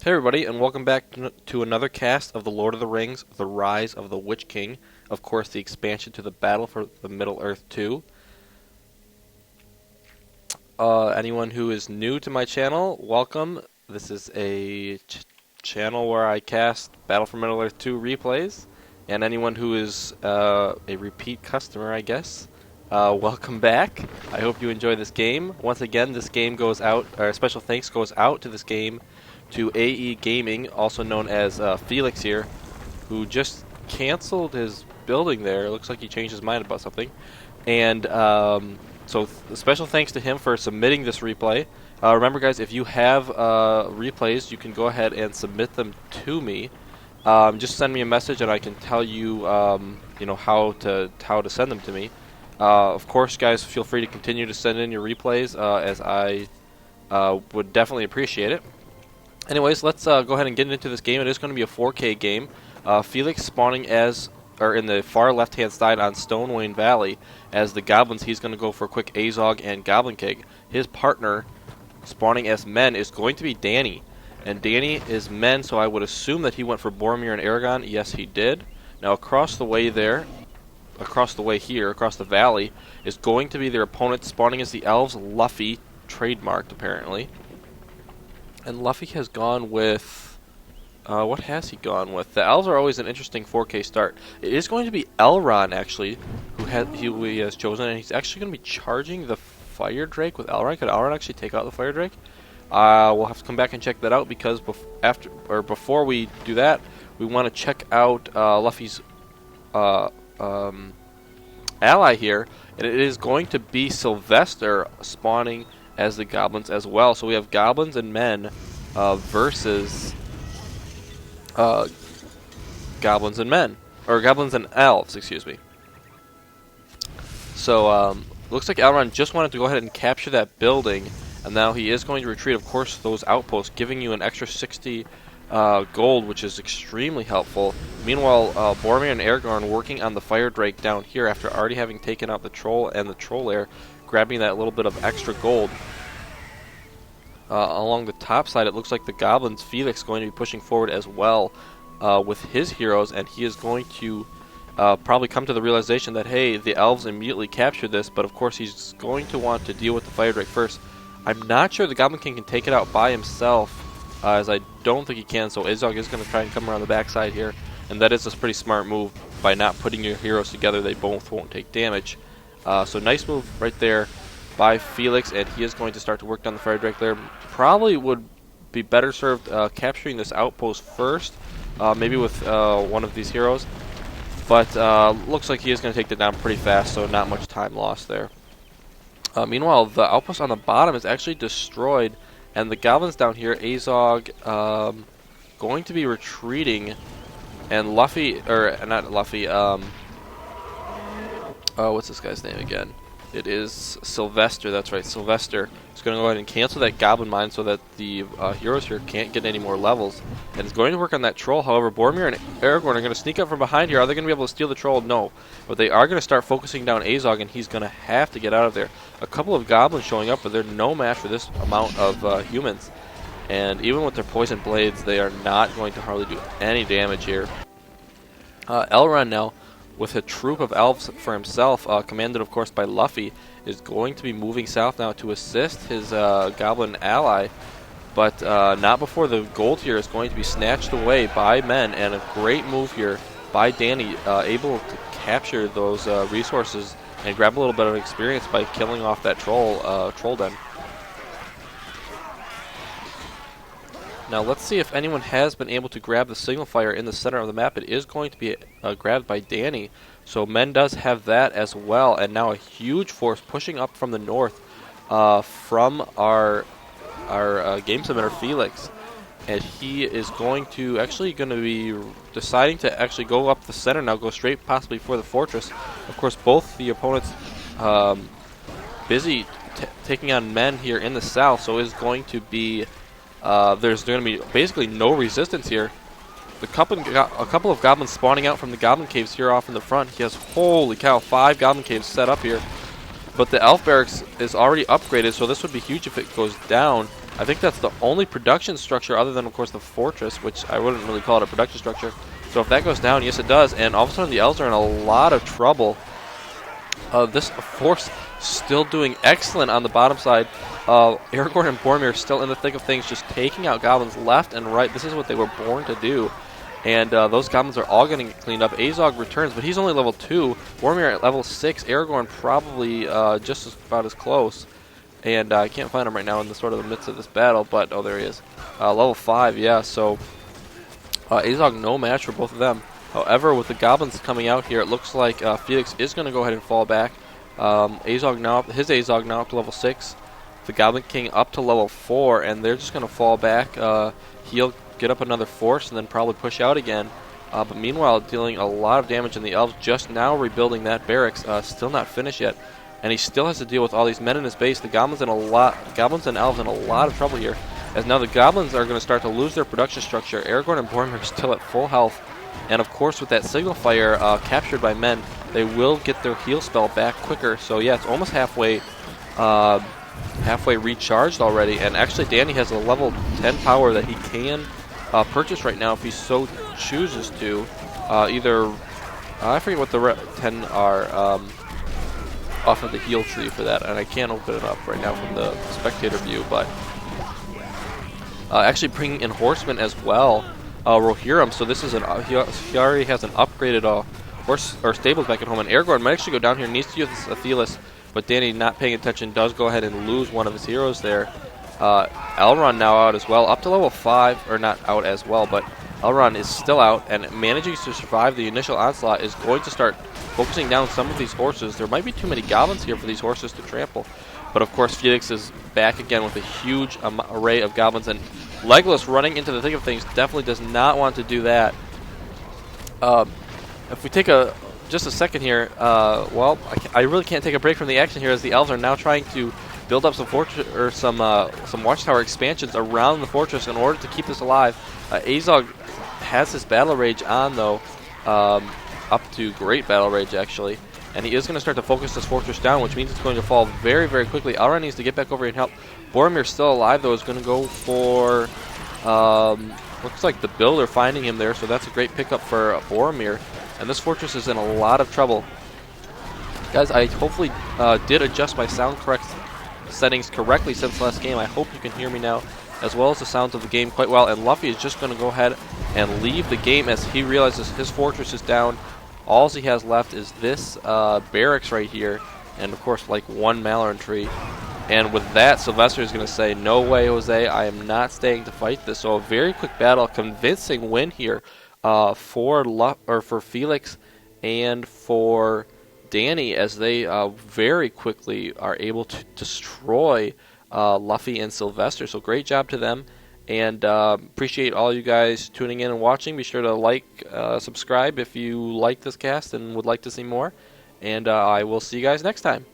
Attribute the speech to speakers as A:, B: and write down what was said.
A: Hey everybody, and welcome back to another cast of The Lord of the Rings, The Rise of the Witch King. Of course, the expansion to the Battle for the Middle-earth 2. Anyone who is new to my channel, welcome. This is a channel where I cast Battle for Middle-earth 2 replays. And anyone who is a repeat customer, I guess, welcome back. I hope you enjoy this game. Once again, this game goes out, or special thanks goes out to this game to aeGaming, also known as Felix here, who just canceled his building there. It looks like he changed his mind about something. And so special thanks to him for submitting this replay. Remember guys, if you have replays, you can go ahead and submit them to me. Just send me a message and I can tell you, you know, how to send them to me. Of course, guys, feel free to continue to send in your replays, as I would definitely appreciate it. Anyways, let's go ahead and get into this game. It is going to be a 4K game. Felix spawning in the far left-hand side on Stonewain Valley as the goblins. He's going to go for a quick aeGaming and Goblin King. His partner spawning as men is going to be DANI. And DANI is men, so I would assume that he went for Boromir and Aragorn. Yes, he did. Now across the way there, across the valley, is going to be their opponent spawning as the elves, Luffy, trademarked apparently. And Luffy has gone with, what has he gone with? The elves are always an interesting 4K start. It is going to be Elrond, actually, who he has chosen, and he's actually going to be charging the Fire Drake with Elrond. Could Elrond actually take out the Fire Drake? We'll have to come back and check that out, because before we do that, we want to check out Luffy's ally here, and it is going to be Sylvester spawning as the goblins as well. So we have goblins and men versus goblins and men, or goblins and elves, excuse me. So looks like Elrond just wanted to go ahead and capture that building, and now he is going to retreat, of course, those outposts, giving you an extra 60 gold, which is extremely helpful. Meanwhile, Boromir and Aragorn working on the Fire Drake down here after already having taken out the troll and the troll lair, grabbing that little bit of extra gold. Along the top side, it looks like the goblins, Felix, going to be pushing forward as well with his heroes, and he is going to probably come to the realization that, hey, the elves immediately captured this, but of course he's going to want to deal with the Fire Drake first. I'm not sure the Goblin King can take it out by himself, as I don't think he can, so aeGaming is going to try and come around the backside here, and that is a pretty smart move. By not putting your heroes together, they both won't take damage. So nice move right there by Felix, and he is going to start to work down the Fire Drake there. Probably would be better served capturing this outpost first, maybe with one of these heroes. But looks like he is going to take that down pretty fast, so not much time lost there. Meanwhile, the outpost on the bottom is actually destroyed, and the goblins down here, aeGaming, going to be retreating, and Luffy, or not Luffy, what's this guy's name again? It is Sylvester, that's right, Sylvester is going to go ahead and cancel that goblin mine so that the heroes here can't get any more levels. And is going to work on that troll. However, Boromir and Aragorn are going to sneak up from behind here. Are they going to be able to steal the troll? No. But they are going to start focusing down aeGaming, and he's going to have to get out of there. A couple of goblins showing up, but they're no match for this amount of humans. And even with their poison blades, they are not going to hardly do any damage here. Elrond now, with a troop of elves for himself, commanded of course by Luffy, is going to be moving south now to assist his goblin ally, but not before the gold here is going to be snatched away by men, and a great move here by DANI, able to capture those resources and grab a little bit of experience by killing off that troll den. Now let's see if anyone has been able to grab the signal fire in the center of the map. It is going to be grabbed by DANI, so men does have that as well, and now a huge force pushing up from the north from our game submitter Felix, and he is going to be deciding to actually go up the center now, go straight possibly for the fortress. Of course, both the opponents busy taking on men here in the south, so it is going to be there's going to be basically no resistance here. A couple of goblins spawning out from the goblin caves here off in the front. He has, holy cow, 5 goblin caves set up here. But the elf barracks is already upgraded, so this would be huge if it goes down. I think that's the only production structure other than, of course, the fortress, which I wouldn't really call it a production structure. So if that goes down, yes, it does. And all of a sudden, the elves are in a lot of trouble. This force still doing excellent on the bottom side. Aragorn and Boromir still in the thick of things, just taking out goblins left and right. This is what they were born to do. And those goblins are all going to get cleaned up. aeGaming returns, but he's only level 2. Boromir at level 6. Aragorn probably just about as close. And I can't find him right now in the sort of the midst of this battle, but oh, there he is. Level 5, yeah, so aeGaming no match for both of them. However, with the goblins coming out here, it looks like Felix is going to go ahead and fall back. aeGaming now, his aeGaming now up to level 6. The Goblin King up to level 4, and they're just going to fall back. He'll get up another force and then probably push out again. But meanwhile, dealing a lot of damage in the elves, just now rebuilding that barracks, still not finished yet. And he still has to deal with all these men in his base. The goblins and elves in a lot of trouble here, as now the goblins are going to start to lose their production structure. Aragorn and Boromir are still at full health, and of course with that signal fire captured by men, they will get their heal spell back quicker. So yeah, it's almost halfway recharged already. And actually, DANI has a level 10 power that he can purchase right now if he so chooses to. Either I forget what the 10 are. Off of the heal tree for that, and I can't open it up right now from the spectator view, but actually bringing in horsemen as well, Rohirrim. So this is he already has an upgraded horse or stables back at home, and Aragorn might actually go down here, needs to use Felix, but DANI, not paying attention, does go ahead and lose one of his heroes there. Elrond now out as well, up to level 5, or not out as well, but Elrond is still out, and managing to survive the initial onslaught is going to start focusing down some of these horses. There might be too many goblins here for these horses to trample. But of course, Felix is back again with a huge array of goblins, and Legolas running into the thick of things definitely does not want to do that. If we take just a second here, well, I really can't take a break from the action here, as the elves are now trying to build up some fortress or some watchtower expansions around the fortress in order to keep this alive. aeGaming has his battle rage on though, up to great battle rage actually, and he is going to start to focus this fortress down, which means it's going to fall very, very quickly. Elrond needs to get back over here and help. Boromir's still alive though, is going to go for looks like the builder finding him there, so that's a great pickup for Boromir, and this fortress is in a lot of trouble. Guys, I hopefully did adjust my sound settings correctly since last game. I hope you can hear me now, as well as the sounds of the game quite well. And Luffy is just going to go ahead and leave the game as he realizes his fortress is down. All he has left is this barracks right here, and of course like one Malloran tree. And with that, Sylvester is going to say, "No way, Jose! I am not staying to fight this." So a very quick battle, convincing win here for Felix and for DANI, as they very quickly are able to destroy Luffy and Sylvester. So great job to them, and appreciate all you guys tuning in and watching. Be sure to like, subscribe if you like this cast and would like to see more, and I will see you guys next time.